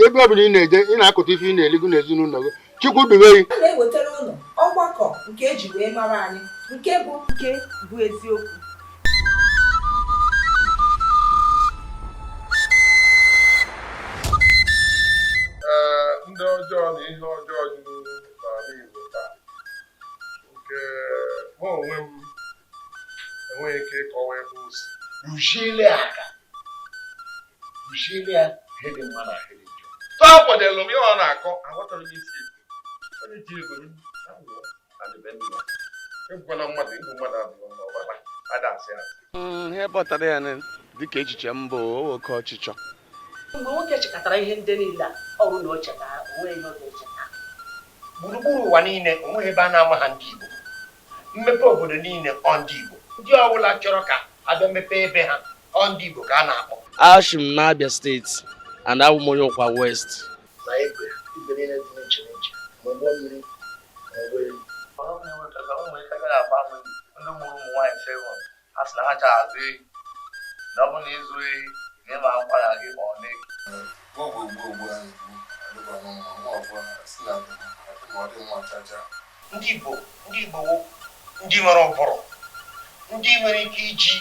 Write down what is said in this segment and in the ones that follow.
ebe ọ bụla ị na-eje ị na-akụta ife ị na-eligo n'ezinụlọ gị Chukwu dube gị. A na-ewetara ụlọ ọgbakọ nke eji wee mara anyị nke bụ eziokwu. Ndị ọjọọ na ihe ọjọọ juru n'ala Igbo taa nke mụ onwe m enweghị ike ịkọwa ebe o si. Rụziele aka rụziele ya ihe dị mma na ihe dị njọ. Tọọ kwadelu m ihe ọ na-akọ aghọtara m isi onye ji ego egwukwana mmadụ igbu mmadụ abụọ n'ọbara ada asị asị. Ihe kpọtara ya dịka echiche mbụ oke ọchịchọ. Mgbe nwoke chekatara ihe ndị niile a ọrụ na o chetara onwe ihe ọ ga-echeta. Gburugburu ụwa niile onweghị ebe a na-ama ha ndị Igbo. Mmepe obodo niile ọ ndị Igbo. Ndị ọbụla chọrọ ka abịa mepee ebe ha ọ ndị Igbo ka a na-akpọ. Ashị m n'Abia steeti and abụ m onye Ụkwa West. Na igwe niile dị n'iche n'iche ma ụgbọ mmiri ma ụgbọelu. Ọrụ na-enwetaga ụmụ ike gara agba mmiri ndị mụrụ ụmụ nwaanyị sevọn a sị na ha chọrọ azụ ehi na ọ bụ na ịzụ ehi ga ịma nkwara gị ọ na-egi. Ndị Igbo ndị nwere ụbụrụ ndị nwere ike iji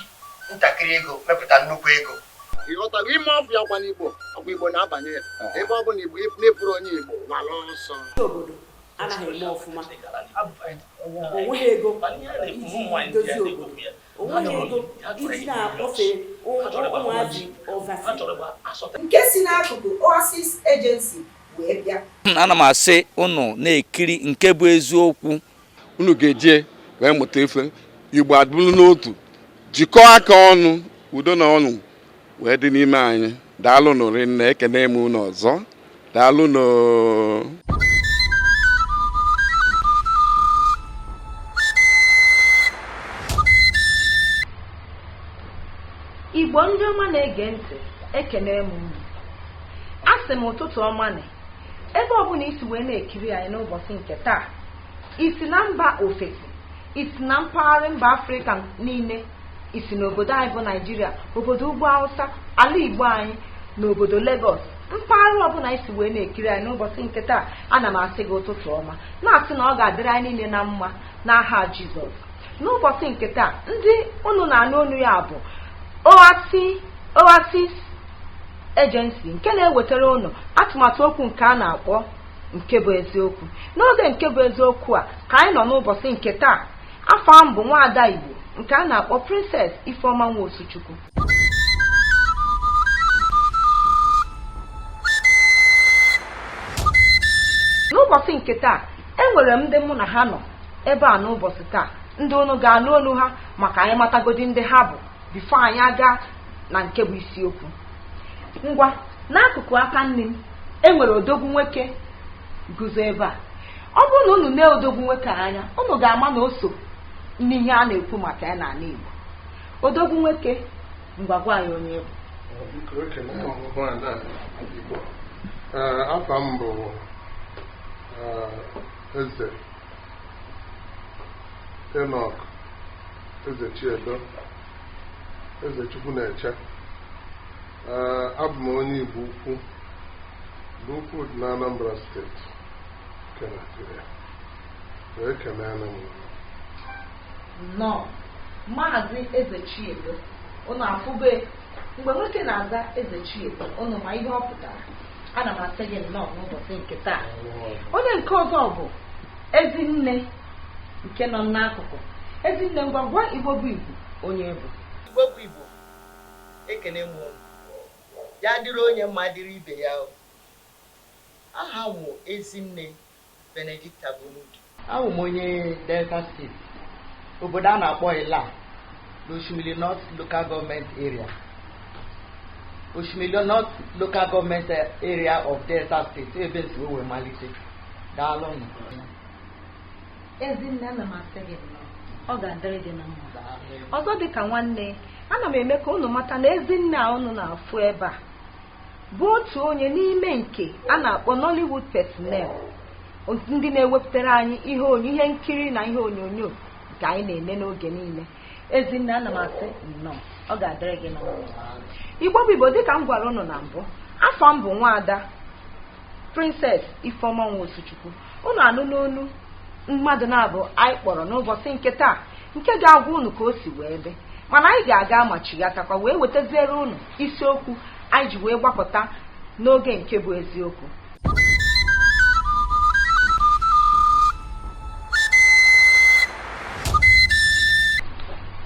ntakịrị ego mepụta nnukwu ego. Ịghọtago ime ọbụ ya kwa n'Igbo ọgwụ Igbo na-abanye ya ebe ọ bụ na Igbo na-eburu onye Igbo wala ọsọ. Obodo anaghị eme ọfụma. Onweghị ego iji dozie obodo. Onweghị ego iji na-akpọfe ụmụazị ọvasi. Nke si n'akụkụ Oasis Agency wee bịa. Ana m asị unu na-ekiri Nke Bụ Eziokwu. Unu ga-eje wee mụta ife Igbo adịbụrụ n'otu jikọọ aka ọnụ udo na ọnụ wee dị n'ime anyị. Daalụ nụrị nna ekene m unu ọzọ. Daalụ nụ. Igbo ndị ọma na-ege ntị ekene m unu. Asị m ụtụtụ ọma nị ebe ọbụla isi wee na-ekiri anyị n'ụbọchị nke taa, isi na mba ofesi, isi na mpaghara mba Afrịka niile, isi n'obodo anyị bụ Naịjirịa, obodo ugwu Hausa, ala Igbo anyị na obodo Lagos, mpaghara ọbụla isi wee na-ekiri anyị n'ụbọchị nke taa, ana m asị gị ụtụtụ ọma na-asị na ọ ga-adịrị anyị niile na mma n'aha Jizọs. N'ụbọchị nke taa, ndị unu na-anụ olu ya bụ Oasis Agency nke na-ewetara unu atụmatụ okwu nke a na-akpọ Nke Bụ Eziokwu. N'oge Nke Bụ Eziokwu a ka anyị nọ n'ụbọchị nke taa. Afọ m bụ nwaada Igbo nke a na-akpọ Princess Ifeoma Nwosuchukwu. N'ụbọchị nke taa enwere m ndị mụ na ha nọ ebe a n'ụbọchị taa, ndị unu ga-anụ olu ha maka anyị matagodi ndị ha bụ bifo anyị aga na nke bụ isiokwu. Ngwa n'akụkụ aka nne m enwere odogwu nwoke guzo ebe a. Ọ bụrụ na unu na-odogwu nwoke anya, unu ga-ama na o so n'ihe a na-ekwu maka ya n'ala Igbo. Odogwu nwoke ngwagwa anyị onye bụ. Afa m bụ Eze Enoch Eze Chiedo Eze Chukwu na-eche. Abụ m onye Igbo ukwu dị na Anambra steeti nke Nigeria. Wee kenena m nnọọ Maazị Eze Chiedo, unu afụbe mgbe nwoke na-aza Eze Chiedo unu ma ihe ọ pụtara. Ana m asị gị nnọọ n'ụbọchị nke taa. Onye nke ọzọ bụ Ezinne nke nọ n'akụkụ. Ezinne ngwa Igbo bụ Igbo onye bụ. Igbo bụ Igbo ekene m ya dịrị onye mma dịrị ibe ya. Aha m Ezinne Benedicta Bonudu. Abụ m onye Delta steeti, obodo a na-akpọ Ila, n'Oshimili North Local Government Area. Oshimili North Local Government Area of Delta State, ebe nsi wee malite. Daalụ nụ. Ezinne ana m asị gị nnọọ, ọ ga-adịrị gị na mma. Ọzọ dịka nwanne, ana m eme ka unu mata na Ezinne a unu na-afụ ebe a bụ otu onye n'ime nke a na-akpọ Nollywood personnel, ndị na-ewepụtara anyị ihe nkiri na ihe onyonyo nke anyị na-eme n'oge niile. Ezinne ana m asị nnọọ, ọ ga-adịrị gị na mma. Igbo bụ Igbo dịka m gwara unu na mbụ, afọ m bụ nwaada Princess Ifeoma Nwosuchukwu. Unu anụ n'onu mmadụ na-abụ anyị kpọrọ n'ụbọchị nke taa, nke ga-agwa unu ka o si wee dị, mana anyị ga-aga amachigatakwa wee wetaziere unu isiokwu anyị ji wee gbapụta n'oge nke bụ eziokwu.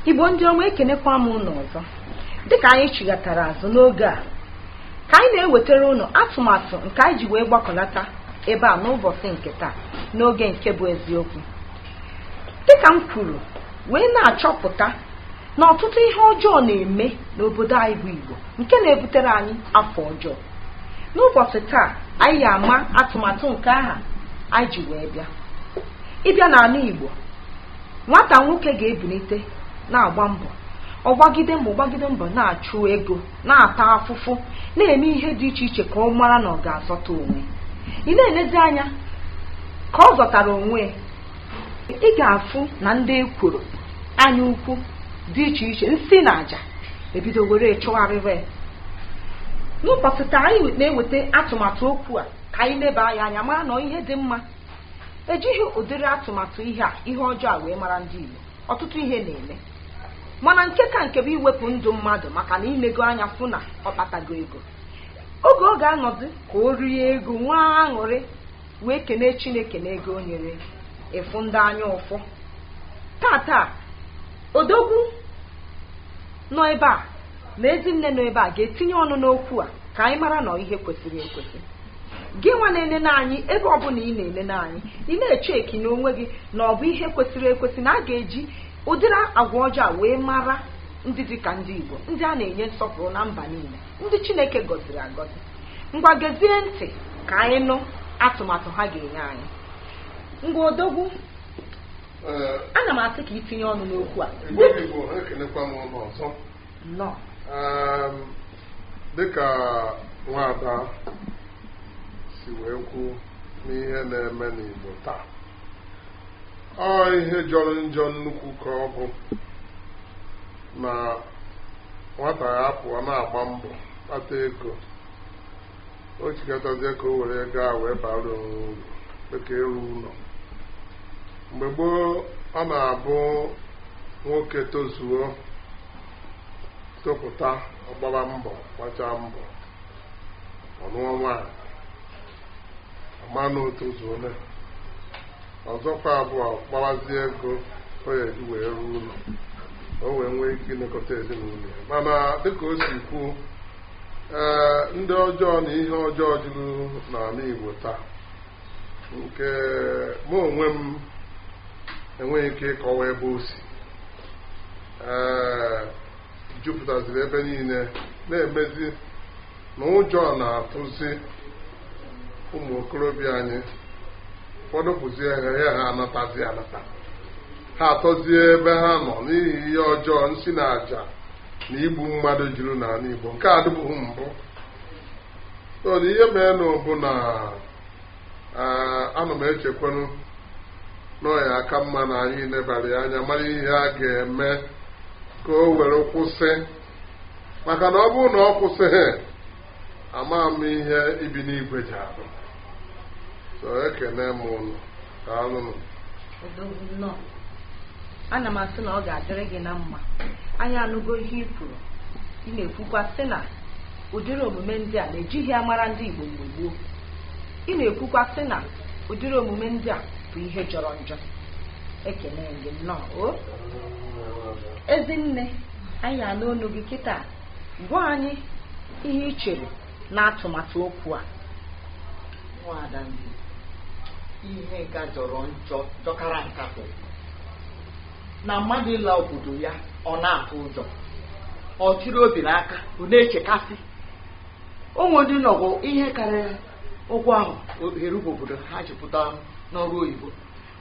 Igbo ndị ọma, ekenekwa m unu ọzọ dịka anyị chigatara azụ n'oge a ka anyị na-ewetara unu atụmatụ nke anyị ji wee gbakọlata ebe a n'ụbọchị nke taa n'oge nke bụ eziokwu. Dịka m kwuru wee na-achọpụta na ọtụtụ ihe ọjọọ na-eme n'obodo anyị bụ Igbo nke na-ebutere anyị afọ ọjọọ. N'ụbọchị taa anyị ga-ama atụmatụ nke aha anyị ji wee bịa. Ịbịa n'ala Igbo, nwata nwoke ga-ebulite na-agba mbọ, ọgbagide mbọ na-achụ ego, na-ata afụfụ, na-eme ihe dị iche iche ka ọ mara na ọ ga-azọta onwe. Ị na-elezi anya ka ọ zọtara onwe, ị ga-afụ na ndị ekworo anya ukwu dị iche iche, nsị na aja ebido were chụgharịrị. N'ụbọchị taa anyị na-eweta atụmatụ okwu a ka anyị leba anya mara na ihe dị mma. Ejighị ụdịrị atụmatụ ihe ọjọọ wee mara ndị Igbo. Ọtụtụ ihe na-eme, mana nke ka nke bụ iwepụ ndụ mmadụ maka na imego anya fụ na ọ kpatago ego. Oge ọ ga-anọdụ ka o rie ego, nwa aṅụrị, wee kene Chineke na ego o nyere, ịfụ ndị anya ụfụ. Tata odogwu nọ ebe a na Ezinne nọ ebe a ga-etinye ọnụ n'okwu a ka anyị mara na ihe kwesịrị ekwesị. Gị nwa na-enene anyị ebe ọbụla ị na-enene anyị, ị na-eche eki n'onwe gị na ọ bụ ihe kwesịrị ekwesị na a ga-eji ụdịrị agwa ọjọọ wee mara ndị dịka ndị Igbo, ndị a na-enye nsọpụrụ na mba niile, ndị Chineke gọziri agọzi. Ngwa gezie ntị ka anyị nụ atụmatụ ha ga-enye anyị. Ngwa odogwu, ana m asị ka itinye ọnụ n'okwu a. Dịka nwaada si wee kwu n'ihe na-eme n'Igbo taa, ọ ihe jọrọ njọ nnukwu ka ọ bụ na nwata ya pụọ na-agba mbọ kpata ego, o chikọtazie ka o were ego a wee bara onwe uru dịka ịrụ ụlọ. Mgbe gboo ọ na-abụ nwoke tozuo topụta, ọgbara mbọ gbachaa mbọ, ọnụọ nwaanyị ama na otozuole, ọzọkwa abụọ gbawazie ego o ya eji wee ruo ụlọ, o wee nwee ike ilekọta ezinụlọ ya. Mana dịka o si kwuo, ndị ọjọọ na ihe ọjọọ juru n'ala Igbo taa, nke mụ onwe m enweghị ike ịkọwa ebe o si, jupụtaziri ebe niile, na-emezi na ụjọ na-atụzi ụmụ okorobịa anyị. Ụfọdụ pụzie ha anatazi anata, ha atọzie ebe ha nọ n'ihi ihe ọjọọ, nsị na aja na igbu mmadụ juru n'ala Igbo. Nke a adịbụghị mbụ. So na ihe mere bụ na ana m echekwanụ n'ọya aka mma na anyị lebara ya anya mara ihe a ga-eme ka o were kwụsị, maka na ọ bụrụ na ọ kwụsịghị, ama m ihe ibi n'igwe ji abụ. So ekene m ụnụ ka alụnụ. Ana m asị na ọ ga-adịrị gị na mma. Anyị anụgo ihe i kwuru. Ị na-ekwukwa sị na ụdịrị omume ndị a na-ejighị amara ndị Igbo mgbe gboo. Ị na-ekwukwa sị na ụdịrị omume ndị a bụ ihe jọrọ njọ. Ekene gị nnọọ. O Ezinne, anyị anụ olu gị kịta. Gwa anyị ihe ị chere na atụmatụ okwu a. Nwaada ndị ihe ga jọrọ njọ, jọkara nkapụ na mmadụ ịla obodo ya ọ na-atụ ụjọ, ọ tiri obi n'aka, ọ na-echekasị. Ụmụ ndị nọgụ ihe karịrị ụgwọ ahụ ohere obodo ha jupụta n'ọrụ oyibo.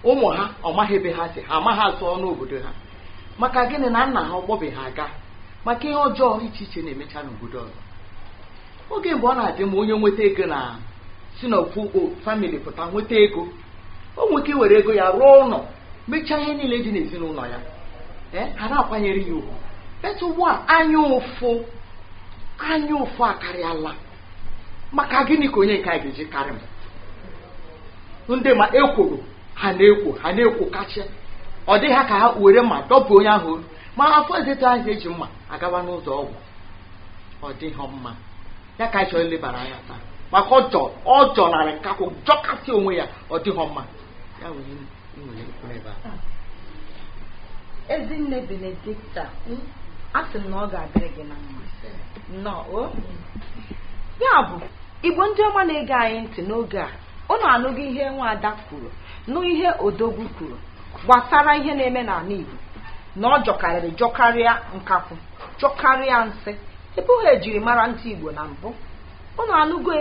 Ụmụ ha ọ maghị ebe ha si, ha amaghị atụ ọnụ obodo ha. Maka gịnị? Na nna ha ọgbọbeghị aga, maka ihe ọjọọ iche iche na-emecha n'obodo ọzọ. Oge mgbe ọ na-adị ma onye nweta ego na si n'ofu famili pụta nweta ego, o nwere ike were ego ya rụọ ụlọ, mechaa ihe niile dị n'ezinụlọ ya, ha na-akwanyere ya ugwu. Etu ugbu a anya ụfụ akarịala. maka gịnị ka onye nke a ga-eji karị m? Ndị ma ekworo ha na-ekwo kacha ọ dịghị ha ka ha were mma dọpụ onye ahụ olu, ma afọ ezetu ahụ eji mma agawa n'ụzọ ọgwụ. Ọ dịghị mma ya ka anyị chọrọ ilebara anya taa, maka ọ jọnarị nkakwụ jọkasị onwe ya. Ọ dịghị mma ya nwere ebe a. Ezinne Benedicta, asị m na ọ ga-adịrị gị na mma nnọọ. Ya bụ Igbo ndị ọma na-ege anyị ntị n'oge a, unu anụghị ihe nwaada kwuru, nụ ihe odogwu kwuru gbasara ihe na-eme n'ala Igbo, na ọ jọkarịa nkakwụ jọkarịa nsị ebe ha ejiri mara ntị Igbo na mbụ. Unu anụgo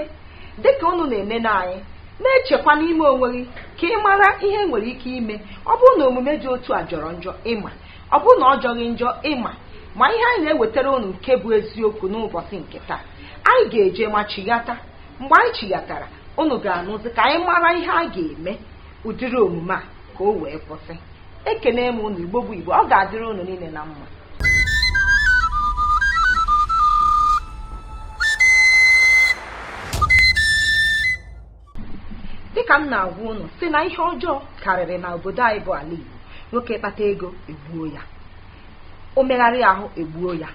dịka unu na-eme anyị, na-echekwa n'ime onwe gị ka ị mara ihe nwere ike ime. Ọ bụrụ na omume dị otu a jọrọ njọ ịma, ọ bụrụ na ọ jọghị njọ ịma. Ma ihe anyị na-ewetara unu nke bụ eziokwu n'ụbọchị nke taa, anyị ga-eje ma chighata. Mgbe anyị chighatara, unu ga-anụzi ka anyị mara ihe a ga-eme ụdịrị omume a ka o wee kwụsị. Ekene m unu Igbo bụ Igbo, ọ ga-adịrị unu niile na mma. Dịka m na-agwa unu si na ihe ọjọọ karịrị na obodo anyị bụ ala Igbo. Nwoke kpata ego egbuo ya, o megharịa ahụ egbuo ya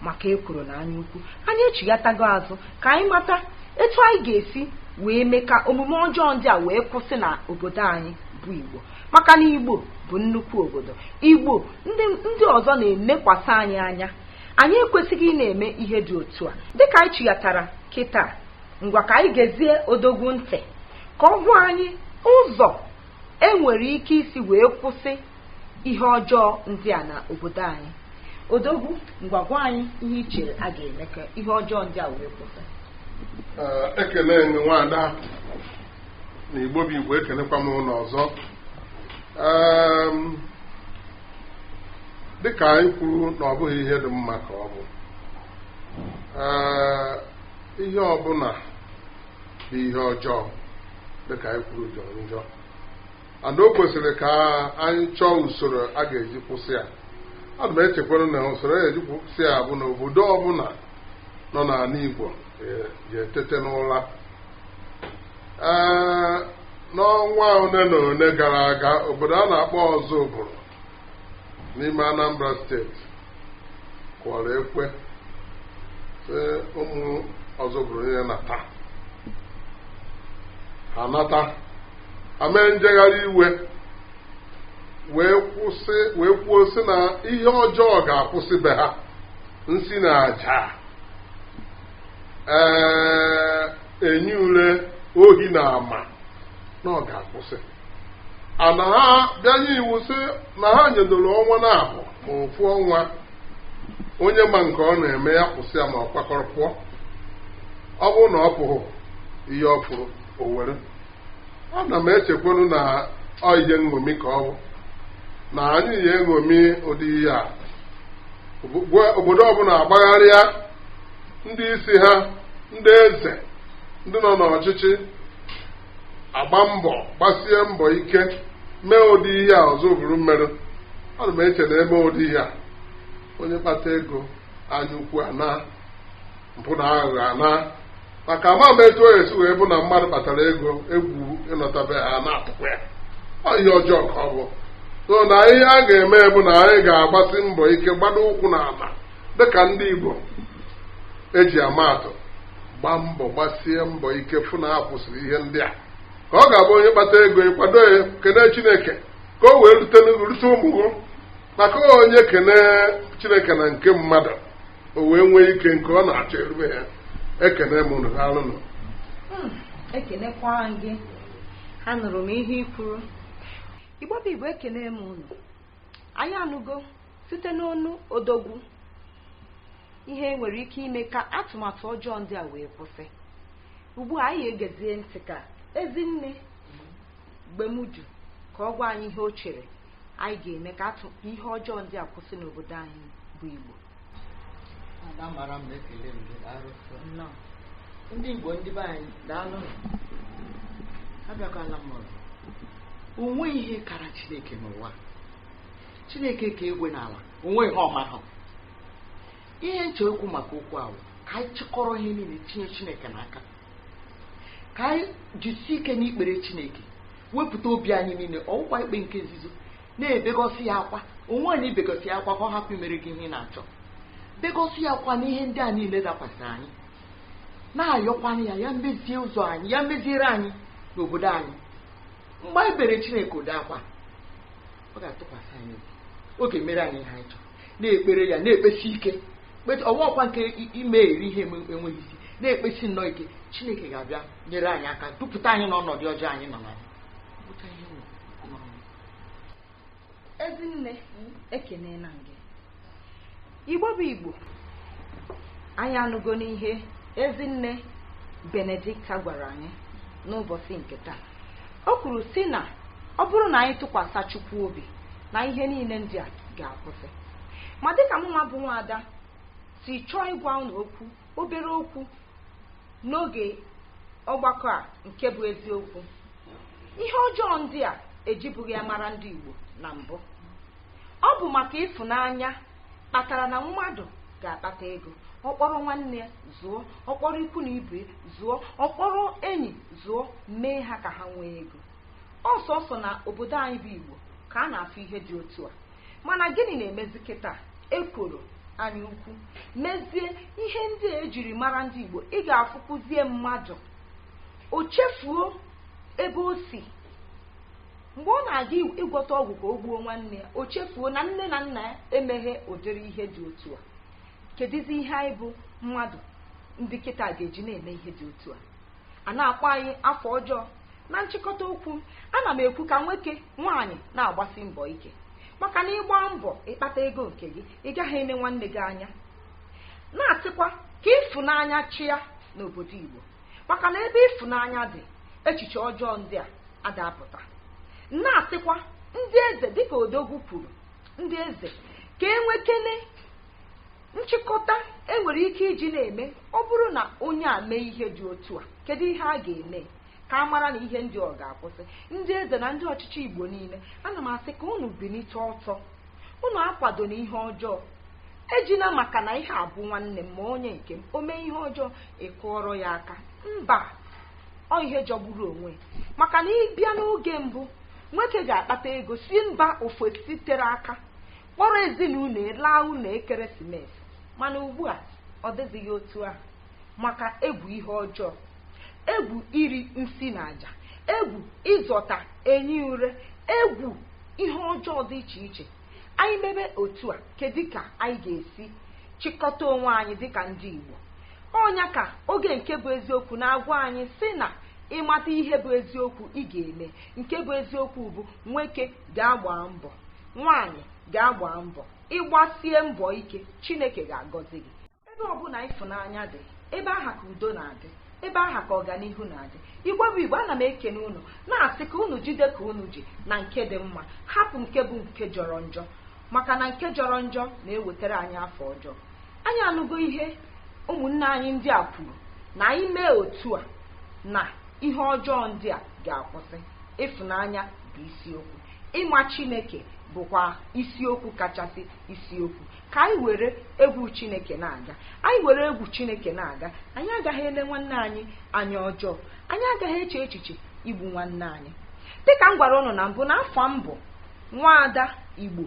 maka ekworo na anya ukwu. Anyị echighatago azụ ka anyị mata etu anyị ga-esi wee mee ka omume ọjọọ ndị a wee kwụsị na obodo anyị bụ Igbo. Maka na Igbo bụ nnukwu obodo. Igbo ndị ọzọ na-enekwasị anyị anya. Anyị ekwesịghị ị na-eme ihe dị otu a. Dịka anyị chighatara kịta, ngwa ka anyị gezie odogwu ntị ka ọ gwa anyị ụzọ enwere ike isi wee kwụsị ihe ọjọọ ndị a na obodo anyị. Odogwu, ngwa gwa anyị ihe i chere a ga-eme ka ihe ọjọọ ndị a wee kwụsị. Ekele nwaada na Igbo bụ Igbo, ekelekwa m ụlọ ọzọ. Dịka anyị kwuru na ọ bụghị ihe dị mma ka ọ bụ ihe ọbụla bụ ihe ọjọọ. Dịka anyị kwuru jọrọ njọ, and o kwesịrị ka anyị chọọ usoro a ga-eji kwụsị ya. Ana m echekwara na usoro a ga-eji kwụsị ya bụ na obodo ọbụla nọ n'ala Igbo ga-etete n'ụra. N'ọnwa one na one gara aga, obodo a na-akpọ Ọzọbụrụ n'ime Anambra steeti kwọrọ ekwe ụmụ Ọzọbụrụ niile nata ha nata, ha mee njegharị iwe wee kwuo sị na ihe ọjọọ ga-akwụsị be ha, nsi na aja, enyi ure, ohi na ama, na ọ ga-akwụsị. Ana ha bịanye iwu sị na ha nyedoro ọnwa na-abụ ma ofu ọnwa, onye ma nke ọ na-eme ya kwụsị ya ma ọ kwakọrọ pụọ. Ọ bụrụ na ọ pụghị ihe ọ fụrụ o were. Ana m echekwanu na ọ ihe nṅomi ka ọ bụ na anyị ya eṅomi ụdị ihe a. Obodo ọbụla agbagharịa, ndị isi ha, ndị eze, ndị nọ n'ọchịchị agba mbọ, gbasie mbọ ike mee ụdị ihe a ọzọ bụrụ mmerụ. Ana m eche na eme ụdị ihe a, onye kpata ego anya ukwu ana, mpụ na aghụghọ ana. Maka ama m etu o esi wee bụ na mmadụ kpatara ego egwu ịnọtabe ha na-atụkwa ya. Ọ ihe ọjọọ ka ọ bụ. So na ihe a ga-eme bụ na anyị ga-agbasi mbọ ike gbado ụkwụ n'ala dịka ndị Igbo eji ama atụ, gbaa mbọ gbasie mbọ ike fụ na ha kwụsịrị ihe ndị a, ka ọ ga-abụ onye kpata ego ịkwado ya kene Chineke ka o wee rute ụmụ. Maka onye kene Chineke na nke mmadụ, o wee nwee ike nke ọ na-achọ erube ya. Ekene m unu, alụnụ. Ekenekwa gị, anụrụ m ihe i kwuru. Igbo bụ Igbo, ekene m unu. Anyị anụgo site n'onu odogwu ihe nwere ike ime ka atụmatụ ọjọọ ndị a wee kwụsị. Ugbu a anyị egezie ntị ka Ezinne Gbemuju ka ọ gwa anyị ihe o chere anyị ga-eme ka ihe ọjọọ ndị a kwụsị n'obodo anyị bụ Igbo. Mara m ekele m gị, arụsị ndị Igbo ndị be anyị daalụ. Abịakwala m ọzọ. Onwe ihe kara Chineke n'ụwa. Chineke ka egwe n'ala, onwe ihe ọmahụ. Ihe nche okwu maka okwu ahụ ka anyị chịkọrọ ihe niile tinye Chineke n'aka. ka anyị jisie ike n'ikpere Chineke, wepụta obi anyị niile. Ọwụkwa ikpe nke nzuzo na-ebegosi ya akwa, onwe anyị begosi ya akwa ka ọ hapụ imere gị ihe ị na-achọ. Begosi ya akwa n'ihe ndị a niile dakwasịrị anyị, na-ayọkwana ya mezie ụzọ anyị, ya meziere anyị n'obodo anyị. Mgbe anyị kpere Chineke ụdị akwa, ọ ga-atụkwasị anyị obi, ọ ga-emere anyị ihe anyị chọrọ. Na-ekpere ya, na-ekpesi ike, ọwaọkwa nke ime eri ihe enweghị isi, na-ekpesi nnọọ ike. Chineke ga-abịa nyere anyị aka, dupụta anyị n'ọnọdụ ọjọọ anyị nọ na ya. Ezinne, ekene na gị. Igbo bụ Igbo, anyị anụgo n'ihe Ezinne Benedicta gwara anyị n'ụbọchị nke taa. O kwuru sị na ọ bụrụ na anyị tụkwasị Chukwu obi, na ihe niile ndị a ga-akwụsị. Ma dịka mụnwa bụ nwaada si chọọ ịgwa unu okwu, obere okwu n'oge ọgbakọ a nke bụ eziokwu, ihe ọjọọ ndị a ejibụghị ya mara ndị Igbo na mbụ. Ọ bụ maka ịfụnanya kpatara na mmadụ ga-akpata ego, ọkpọrọ nwanne ya zụọ, ọkpọrọ ikwu na ibe zụọ, ọkpọrọ enyi zụọ, mee ha ka ha nwee ego. Ọsọsọ na obodo anyị bụ Igbo ka a na-afụ ihe dị otu a. Mana gịnị na-emezi kịta? Ekworo anya ukwu mezie ihe ndị a ejiri mara ndị Igbo. Ị ga-afụkwuzie mmadụ o chefuo ebe o si. Mgbe ọ na-aga ịgwọta ọgwụ ka o gbuo nwanne ya, o chefuo na nne na nna ya emeghe ụdịrị ihe dị otu a. Kedizi ihe anyị bụ mmadụ ndị kịta ga-eji na-eme ihe dị otu a? A na-akpọ anyị afọ ọjọọ. Na nchịkọta okwu, ana m ekwu ka nwoke nwaanyị na-agbasi mbọ ike, maka na ịgba mbọ ịkpata ego nke gị, ị gaghị ene nwanne gị anya. Na-asịkwa ka ịfụnanya chịa n'obodo Igbo, maka na ebe ịfụnanya dị, echiche ọjọọ ndị a adapụta. Na-asịkwa ndị eze, dịka Odogwu kwuru, ndị eze ka enwekene nchịkọta enwere ike iji na-eme. Ọ bụrụ na onye a mee ihe dị otu a, kedu ihe a ga-eme ka a mara na ihe ndị ọ ga-akwụsị? Ndị eze na ndị ọchịchị Igbo niile, ana m asị ka unu bilite ọtọ, unu akwado na ihe ọjọọ. Ejina maka na ihe abụ nwanne m ma onye nke m, o mee ihe ọjọọ ịkụọrọ ya aka. Mba, ọ ihe jọgburu onwe. Maka na ịbịa n'oge mbụ, nwoke ga-akpata ego si mba ofesi tere aka kpọrọ ezinụlọ laa ụlọ ekeresimesi. Mana ugbu a ọ dịzighị otu ahụ, maka egwu ihe ọjọọ, egwu iri nsi na aja, egwu ịzọta enyi ure, egwu ihe ọjọọ dị iche iche. Anyị mebe otu a, kedu ka anyị ga-esi chịkọta onwe anyị dịka ndị Igbo? Ọnya ka oge nke bụ eziokwu na-agwa anyị sị na ịmata ihe bụ eziokwu ị ga-eme. Nke bụ eziokwu bụ nwoke ga-agba mbọ, nwaanyị ga-agba mbọ. Ịgbasie mbọ ike, Chineke ga-agọzi gị. Ebe ọbụla ịfụnanya dị, ebe aha ka udo na-adị, ebe aha ka ọganihu na-adị. Igbo bụ Igbo, ana m ekene unu na-asị ka unu jide ka unu ji na nke dị mma, hapụ nke bụ nke jọrọ njọ, maka na nke jọrọ njọ na-ewetara anyị afọ ọjọọ. Anyị anụgo ihe ụmụnne anyị ndị a kwuru, na anyị mee otu a na ihe ọjọọ ndị a ga-akwụsị. Ịfụnanya bụ isiokwu, ịma Chineke bụkwa isiokwu kachasị isiokwu. Ka anyị were egwu Chineke na-aga, anyị were egwu Chineke na-aga, anyị agaghị ele nwanne anyị anya ọjọọ, anyị agaghị eche echiche igbu nwanne anyị. Dịka m gwara ụnụ na mbụ, n'afọ mbụ nwaada Igbo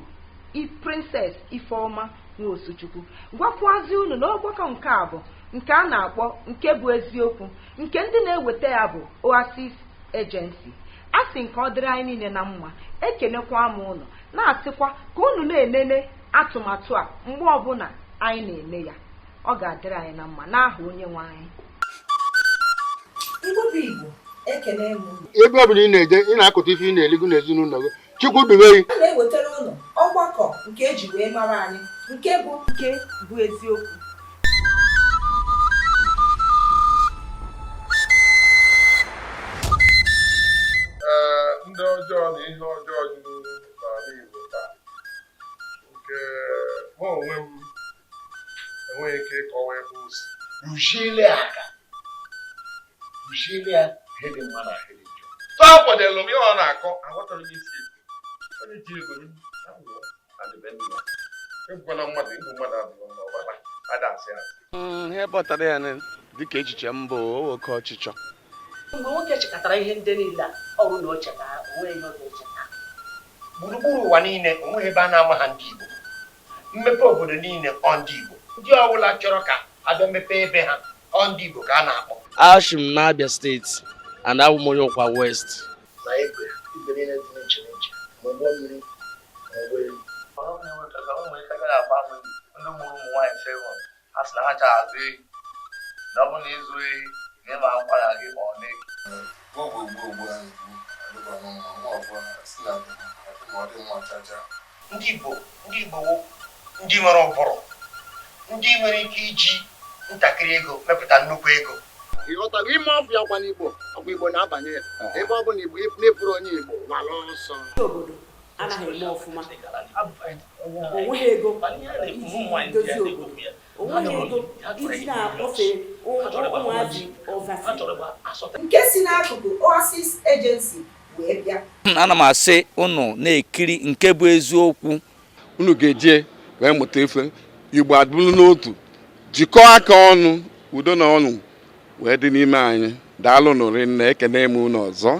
Princess Ifeoma Nwosuchukwu gwakwazi unu n'ọgbakọ nke a bụ nke a na-akpọ nke bụ eziokwu, nke ndị na-eweta ya bụ Oasis Agency. A sị nke ọ dịrị anyị niile na mma. Ekenekwa m ụnụ, na-asịkwa ka unu na-enene atụmatụ a mgbe ọbụla anyị na-eme ya. Ọ ga-adịrị anyị na mma n'aha onye nwe anyị. Igbo bụ Igbo, ekene m unu. Ebe ọ bụla ị na-eje, ị na-akụta ife ị na-eligo n'ezinụlọ gị, Chukwu duwe gị. A na-ewetara ụnụ ọgbakọ nke eji wee mara anyị, nke bụ eziokwu. Ndị ọjọọ na ihe ọjọọ juru n'ala Igbo taa, nke mụ onwe m enweghị ike ịkọwa ebe o si. Ruziele aka, ruziele ya ihe dị mma na ihe dị njọ. Tọọ kwadelu m ihe ọ na-akọ, aghọtara m isi ego. Onye ji ego adịbendị ya. Egbukwana mmadụ, igbu mmadụ adịghị mma, ọbara ada asị asị. Ihe kpọtara ya dịka echiche mbụ oke ọchịchọ. mgbe nwoke chekatara ihe ndị niile a ọrụ na o chetara onwe ihe ọ ga-echeta. Gburugburu ụwa niile onweghị ebe a na-ama ha ndị Igbo. Mmepe obodo niile ọ ndị Igbo. Ndị ọbụla chọrọ ka abịa mepee ebe ha ọ ndị Igbo ka a na-akpọ. Ashim n'Abia steeti and Awụmoyokwa West. Na igwe niile dị n'iche n'iche ma ụgbọ mmiri ma ụgbọelu. Ọrụ na-enweta ụmụ ike gara agba mmiri ndị mụrụ ụmụ nwaanyị 7 a sị na ha cha azụ ehi na ọ bụ na ịzụ ehi ga-eme akwa na gị ma ọ na-eke. Ndị Igbo ndị nwere ụbụrụ, ndị nwere ike iji ntakịrị ego mepụta nnukwu ego. Ịghọtago ime ọfụ ya kwa n'Igbo, ọkwa Igbo na-abanye ya ebe ọ bụ na Igbo na-eburu onye Igbo wala ọsọ. Obodo anaghị eme ọfụma, onweghị ego iji dozie obodo, onweghị ego iji na-akpọfe ụmụazị ọvasi. Nke si n'akụkụ Oasis Agency wee bịa. Ana m asị unu na-ekiri Nke Bụ Eziokwu. Unu ga-eje wee mụta ife, Igbo adịbụrụ n'otu, jikọọ aka ọnụ, udo na ọnụ wee dị n'ime anyị. Daalụ nụrụ nne, ekene m unu ọzọ.